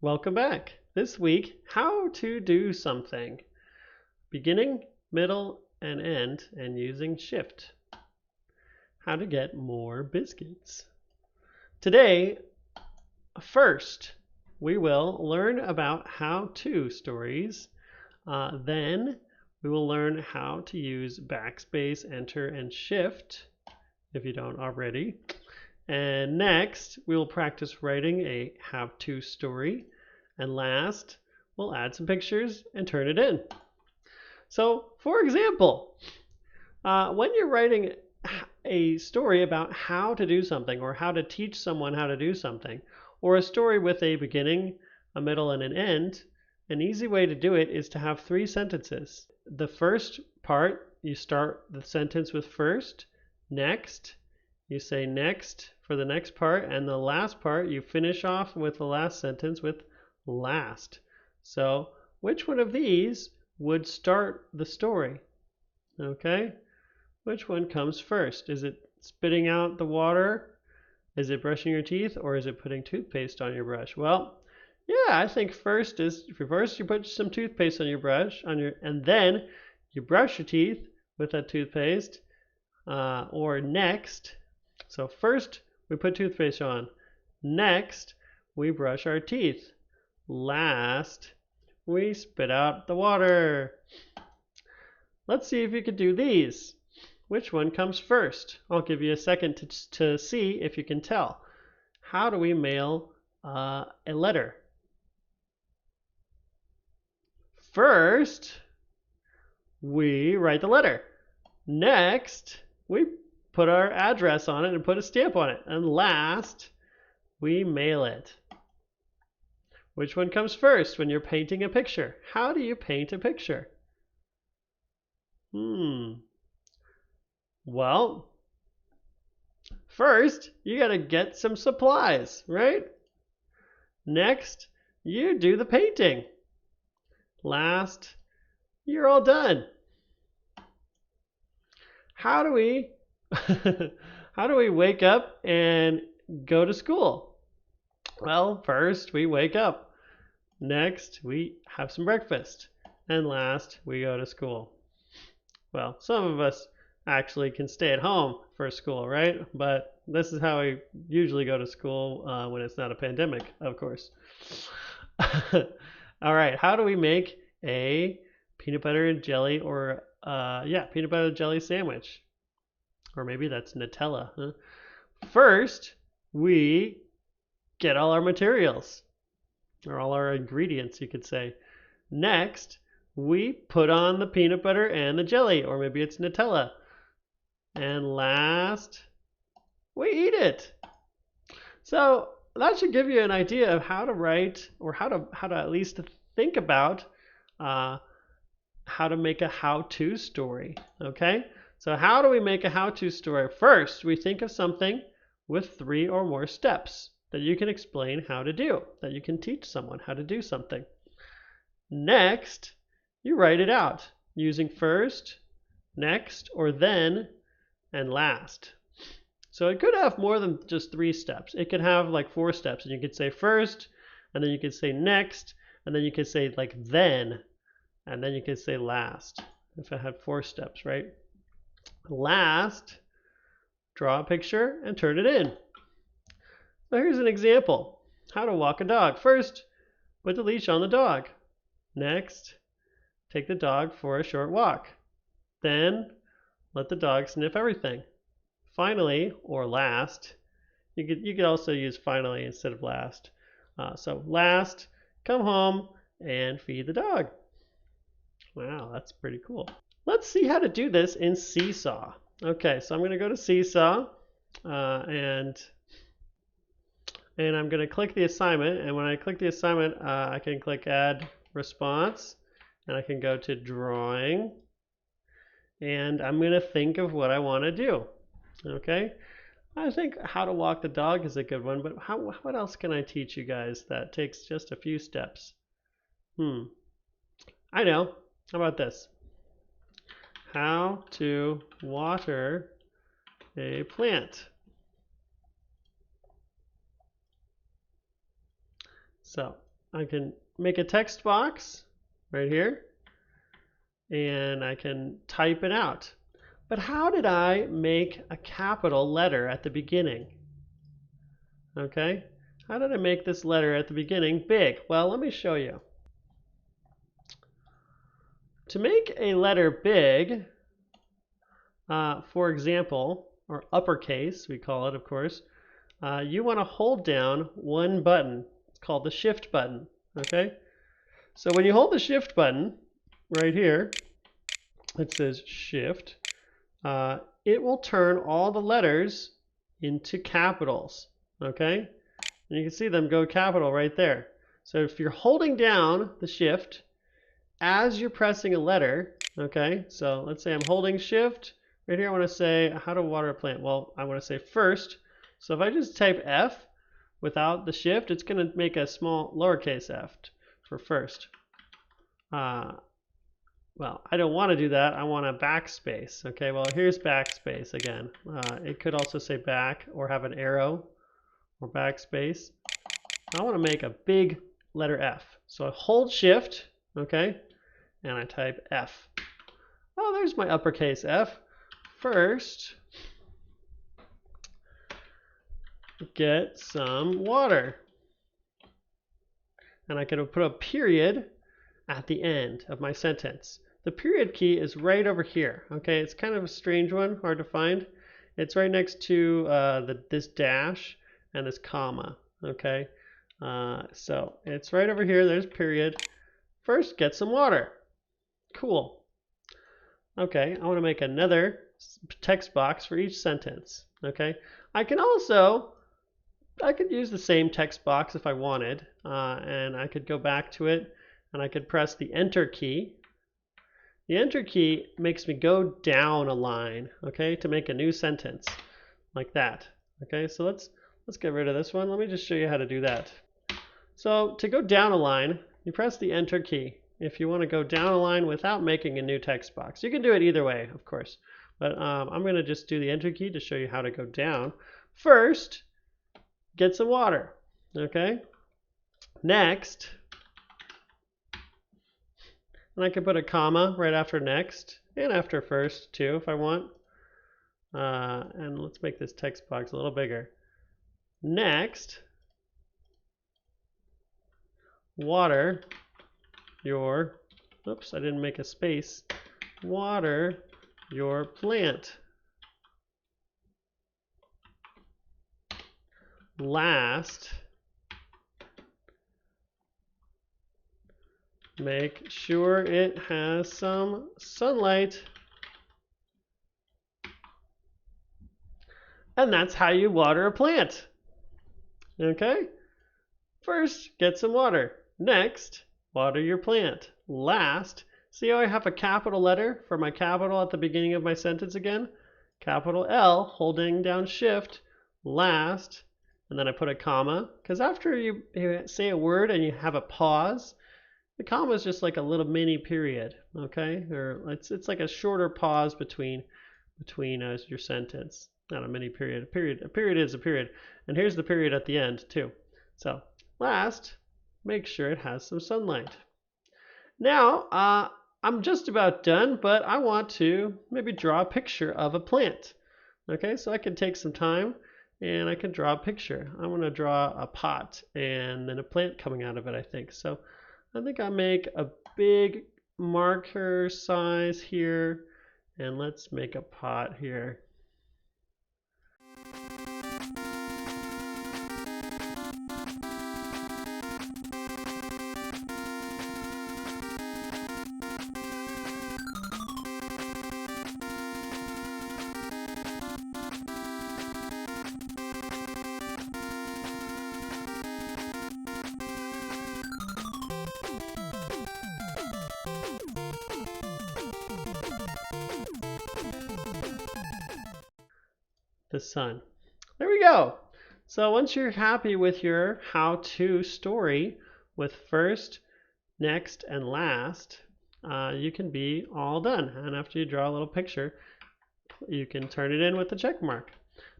Welcome back. This week, how to do something. Beginning, middle, and end, and using shift. How to get more biscuits. Today, first, we will learn about how-to stories. Then, we will learn how to use backspace, enter, and shift, if you don't already. And next, we will practice writing a how-to story. And last, we'll add some pictures and turn it in. So, for example, when you're writing a story about how to do something or how to teach someone how to do something, or a story with a beginning, a middle, and an end, an easy way to do it is to have 3 sentences. The first part, you start the sentence with first, next, you say next for the next part, and the last part, you finish off with the last sentence with last. So, which one of these would start the story? Okay? Which one comes first? Is it spitting out the water? Is it brushing your teeth? Or is it putting toothpaste on your brush? Well, yeah, I think first you put some toothpaste on your brush, and then you brush your teeth with that toothpaste, or next. So first we put toothpaste on. Next, we brush our teeth. Last, we spit out the water. Let's see if you can do these. Which one comes first? I'll give you a second to see if you can tell. How do we mail a letter? First, we write the letter. Next, we put our address on it and put a stamp on it. And last, we mail it. Which one comes first when you're painting a picture? How do you paint a picture? Well, first, you gotta get some supplies, right? Next, you do the painting. Last, you're all done. How do we wake up and go to school? Well, first we wake up. Next, we have some breakfast. And last, we go to school. Well, some of us actually can stay at home for school, right? But this is how we usually go to school when it's not a pandemic, of course. All right, how do we make a peanut butter and jelly or peanut butter and jelly sandwich? Or maybe that's Nutella, huh? First, we get all our materials, or all our ingredients, you could say. Next, we put on the peanut butter and the jelly, or maybe it's Nutella. And last, we eat it. So that should give you an idea of how to write, or how to at least think about how to make a how-to story. Okay? So how do we make a how-to story? First, we think of something with 3 or more steps that you can explain how to do, that you can teach someone how to do something. Next, you write it out using first, next, or then, and last. So it could have more than just 3 steps. It could have like 4 steps, and you could say first, and then you could say next, and then you could say like then, and then you could say last, if it had 4 steps, right? Last, draw a picture and turn it in. So here's an example. How to walk a dog. First, put the leash on the dog. Next, take the dog for a short walk. Then, let the dog sniff everything. Finally, or last, you could also use finally instead of last. So last, come home and feed the dog. Wow, that's pretty cool. Let's see how to do this in Seesaw. Okay, so I'm going to go to Seesaw and I'm going to click the assignment. And when I click the assignment, I can click Add Response, and I can go to Drawing, and I'm going to think of what I want to do. Okay, I think how to walk the dog is a good one, but what else can I teach you guys that takes just a few steps? I know. How about this? How to water a plant. So I can make a text box right here, and I can type it out. But how did I make a capital letter at the beginning? Okay, how did I make this letter at the beginning big? Well, let me show you. To make a letter big, for example, or uppercase, we call it, of course, you want to hold down one button. It's called the shift button. Okay, so when you hold the shift button right here, it says shift. It will turn all the letters into capitals. Okay, and you can see them go capital right there. So if you're holding down the shift as you're pressing a letter, okay, so let's say I'm holding shift right here. I want to say how to water a plant. Well, I want to say first. So if I just type F without the shift, it's going to make a small lowercase f for first. Well, I don't want to do that. I want a backspace. Okay, well, here's backspace again. It could also say back or have an arrow or backspace. I want to make a big letter F. So I hold shift, okay, and I type F. Oh, there's my uppercase F. First, get some water. And I can put a period at the end of my sentence. The period key is right over here. Okay, it's kind of a strange one, hard to find. It's right next to this dash and this comma. Okay, so it's right over here. There's period. First, get some water. Cool. Okay, I want to make another text box for each sentence. Okay, I could use the same text box if I wanted, and I could go back to it and I could press the enter key. The enter key makes me go down a line, okay, to make a new sentence like that. Okay, so let's get rid of this one. Let me just show you how to do that. So to go down a line, you press the enter key. If you want to go down a line without making a new text box, you can do it either way, of course. But I'm going to just do the enter key to show you how to go down. First, get some water. Okay. Next, and I can put a comma right after next and after first too if I want. And let's make this text box a little bigger. Next, water your, oops, I didn't make a space. Water your plant. Last, make sure it has some sunlight. And that's how you water a plant. Okay? First, get some water. Next, water your plant. Last, see how I have a capital letter for my capital at the beginning of my sentence again? Capital L, holding down shift. Last, and then I put a comma, because after you say a word and you have a pause, the comma is just like a little mini period, okay? Or it's like a shorter pause between your sentence. Not a mini period. A period is a period. And here's the period at the end too. So last, make sure it has some sunlight. Now I'm just about done, but I want to maybe draw a picture of a plant. Okay, so I can take some time and I can draw a picture. I want to draw a pot and then a plant coming out of it, I think. So I think I make a big marker size here, and let's make a pot here. The sun. There we go. So once you're happy with your how-to story with first, next, and last, you can be all done. And after you draw a little picture, you can turn it in with the check mark.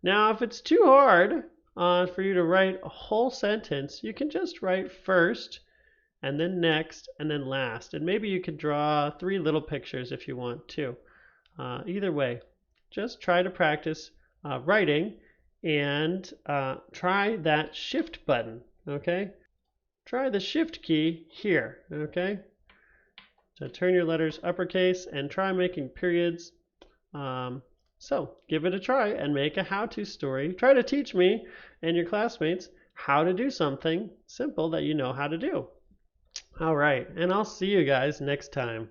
Now, if it's too hard for you to write a whole sentence, you can just write first and then next, and then last. And maybe you could draw 3 little pictures if you want to. Either way, just try to practice writing and try that shift button, okay? Try the shift key here, okay? So turn your letters uppercase and try making periods. So give it a try and make a how-to story. Try to teach me and your classmates how to do something simple that you know how to do. All right, and I'll see you guys next time.